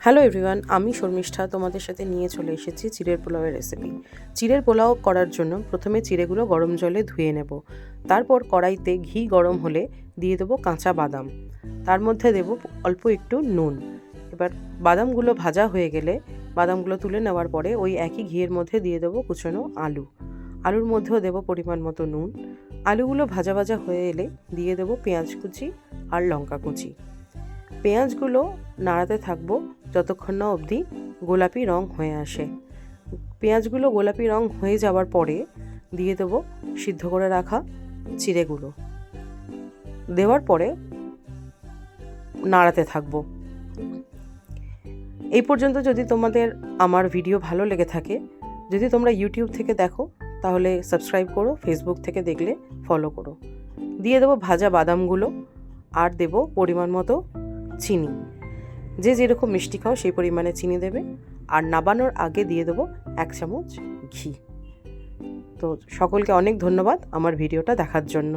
Hello everyone, আমি শর্মিষ্ঠা তোমাদের সাথে নিয়ে চলে এসেছি চিড়ের পোলাওয়ের রেসিপি। চিড়ের পোলাও করার জন্য প্রথমে চিড়েগুলো গরম জলে ধুয়ে নেব। তারপর কড়াইতে ঘি গরম হলে দিয়ে দেবো কাঁচা বাদাম, তার মধ্যে দেব অল্প একটু নুন। এবার বাদামগুলো ভাজা হয়ে গেলে বাদামগুলো তুলে নেওয়ার পরে ওই একই ঘিয়ের মধ্যে দিয়ে দেবো কুচনো আলুর মধ্যেও দেবো পরিমাণ মতো নুন। আলুগুলো ভাজা ভাজা হয়ে এলে দিয়ে দেবো পেঁয়াজ কুচি আর লঙ্কা কুচি। পেঁয়াজগুলো নাড়াতে থাকবো যতক্ষণ না অবধি গোলাপি রং হয়ে আসে। পেঁয়াজগুলো গোলাপি রং হয়ে যাওয়ার পরে দিয়ে দেবো সিদ্ধ করে রাখা চিড়েগুলো। দেওয়ার পরে নাড়াতে থাকবো। এই পর্যন্ত যদি তোমাদের আমার ভিডিও ভালো লেগে থাকে, যদি তোমরা ইউটিউব থেকে দেখো তাহলে সাবস্ক্রাইব করো, ফেসবুক থেকে দেখলে ফলো করো। দিয়ে দেবো ভাজা বাদামগুলো আর দেবো পরিমাণ মতো চিনি। যে যেরকম মিষ্টি খাও সেই পরিমাণে চিনি দেবে। আর নাবানোর আগে দিয়ে দেবো 1 চামচ ঘি। তো সকলকে অনেক ধন্যবাদ আমার ভিডিওটা দেখার জন্য।